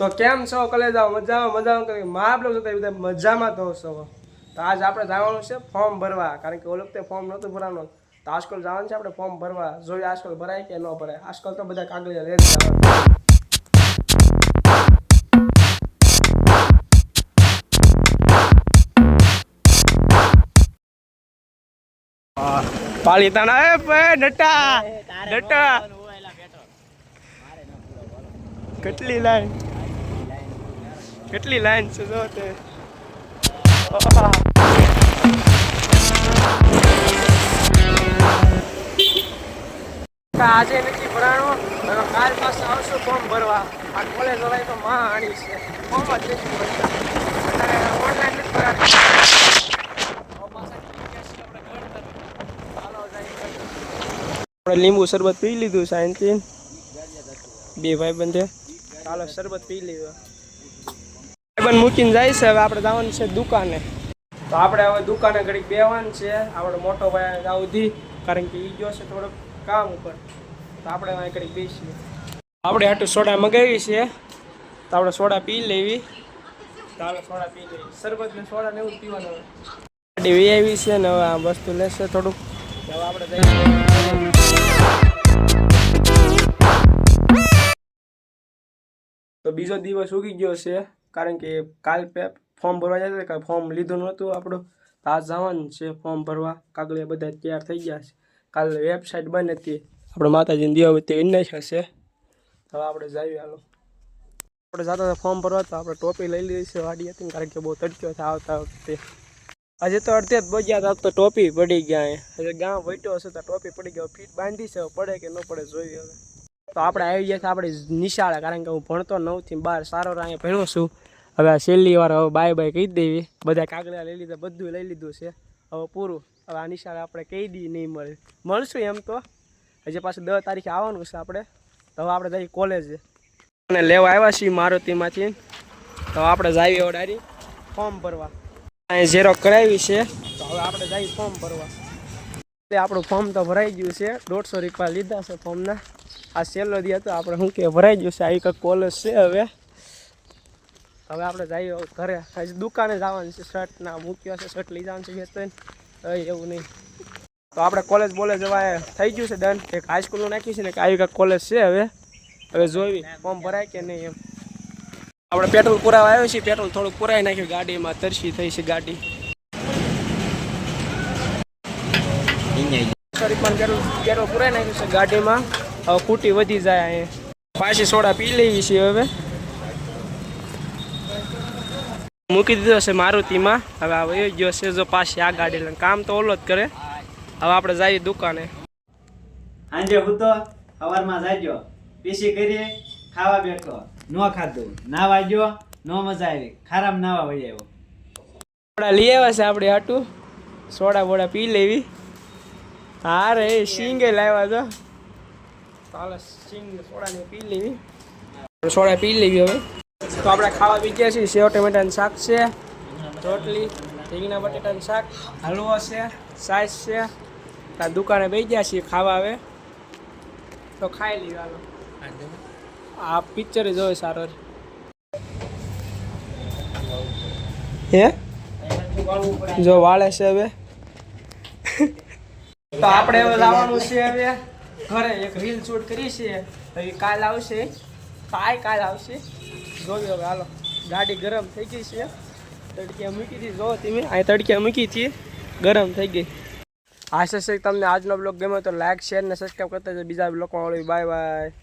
તો કેમ છો કલેજાઓ મજામાં કરી મા બ્લોગ જોતા બધા મજામાં તો છો તો આજ આપણે જવાનું છે ફોર્મ ભરવા કારણ કે ઓલો વખતે ફોર્મ નહોતું ભરવાનું તો આજકાલ જવાનું છે આપણે ફોર્મ ભરવા જોઈએ આજકાલ ભરાય કે ન ભરાય આજકાલ તો બધા કાગળિયા લઈને જવાનું પાલિતાના એ ડટા ડટા કેટલી લાઈન છે જો તે આજે નથી ભરાણો કાલ પાસે આવશું ફોર્મ ભરવા આ કોલેજ વાળા તો માં આણી છે ફોર્મ જ નથી ભરતા ઓનલાઈન નથી ભરાતું આપણે લીંબુ શરબત પી લીધું સાયન્સથી બે ભાઈ બંધે ચાલો શરબત પી લીધું ભાઈબંધ મૂકીને જાય છે હવે આપણે જવાનું છે દુકાને તો આપણે હવે દુકાને ઘડીક બેવાનું છે આપણો મોટો ભાઈ આવું દી કારણ કે એ ગયો છે થોડુંક કામ ઉપર તો આપણે અહીં ઘડીક બેસીએ આપણે આટલું સોડા મગાવી છે તો આપણે સોડા પી લેવી ચાલો સોડા પી લેવી શરબત ને સોડા ને એવું પીવાનું ગાડી વી આવી છે ને હવે આ વસ્તુ લેશે થોડુંક હવે આપણે જઈએ તો બીજો દિવસ ઉગી ગયો છે કારણ કે કાલ ફોર્મ ભરવા જાય છે ફોર્મ લીધું નહોતું આપણું તો આજ જવાનું છે ફોર્મ ભરવા કાગળિયા બધા તૈયાર થઈ ગયા છે કાલે વેબસાઇટ બંધ હતી આપણે માતાજીની દીવાબત્તી વિનાશ હશે હવે આપણે જઈએ હાલો આપણે જતા હતા ફોર્મ ભરવા તો આપણે ટોપી લઈ લીધી છે વાડી હતી કારણ કે બહુ તડક્યો છે આવતા વખતે હજી તો અડધે જ બજ્યા તો ટોપી પડી ગયા હજી ગામ વટ્યો હશે તો ટોપી પડી ગયો ફીટ બાંધી છે પડે કે ન પડે જોઈએ હવે તો આપણે આવી ગયા છે આપણે નિશાળે કારણ કે હું ભણતો 9 થી 12 સારો અહીંયા ભણ્યો છું હવે આ છેલ્લી વાર હવે બાય બાય કહી દેવી બધા કાગળિયા લઈ લીધા બધું લઈ લીધું છે હવે પૂરું હવે આ નિશાળે આપણે કહી દઈએ નહીં મળશું એમ તો હજી પાછું 10 તારીખે આવવાનું છે આપણે તો હવે આપણે જઈએ કોલેજે અને લેવા આવ્યા છીએ મારુતિમાંથી તો આપણે જઈએ ઓડારી ફોર્મ ભરવા અહીં ઝેરોક્સ કરાવી છે તો હવે આપણે જઈએ ફોર્મ ભરવા આપણું ફોર્મ તો ભરાઈ ગયું છે 150 રૂપિયા લીધા છે ફોર્મના આ છેલ્લો દી હતો આપણે શું કે ભરાઈ ગયું છે આ એક કોલેજ છે હવે આપણે જઈએ ઘરે હજી દુકાને જવાનું છે શર્ટના મૂક્યો છે શર્ટ લઈ જવાનું છે વેતન એવું નહીં તો આપણે કોલેજ બોલે જવા થઈ ગયું છે ડન એક હાઈસ્કૂલનું નાખ્યું છે ને કે આવી કાંઈક કોલેજ છે હવે જોઈ ફોર્મ ભરાય કે નહીં એમ આપણે પેટ્રોલ પુરાવા આવ્યો છીએ પેટ્રોલ થોડુંક પુરાઈ નાખ્યું ગાડીમાં તરસી થઈ છે ગાડી પેટ્રોલ પુરાઈ નાખ્યું છે ગાડીમાં હવે ફૂટી વધી જાય અહીંયા પાછી સોડા પી લેવી છે હવે મૂકી દીધો છે મારુતિમાં હવે આ ગયો છે જો પાછી આ ગાડી લઈને કામ તો ઓલો જ કરે હવે આપણે જઈએ દુકાને સાંજે હું તો સવારમાં જાજો પીસી કરીએ ખાવા બેઠો ન ખાધું નાવા ગયો નો મજા આવી ખારામ નાવા વહી આવ્યો સોડા લઈ આવ્યા છે આપણે હાટું સોડા બોડા પી લેવી હા રે સિંગે લાવ્યા તો ચાલો સિંગ સોડાને પી લેવી સોડા પી લેવી હવે તો આપણે ખાવા બી ગયા છીએ સેવ ટમેટાનું શાક છે રોટલી રીંગણા બટેટાનું શાક હલવો છે સાઈઝ છે આ દુકાને બેસી ગયા છીએ ખાવા આવે તો ખાઈ લઈએ હાલો આ પિક્ચર જોવે સારો હે જો વાળે છે હવે તો આપણે હવે લાવવાનું છે હવે ઘરે એક રીલ શૂટ કરી છે તો એ કાલ આવશે કાલ આવશે જોયું હવે હાલો ગાડી ગરમ થઈ ગઈ છે તડક્યા મૂકી હતી જો તમે અહીં તડક્યા મૂકી હતી ગરમ થઈ ગઈ આશા છે તમને આજનો બ્લોગ ગમ્યો તો લાઈક શેર ને સબસ્ક્રાઈબ કરતા બીજા બ્લોગમાં બાય બાય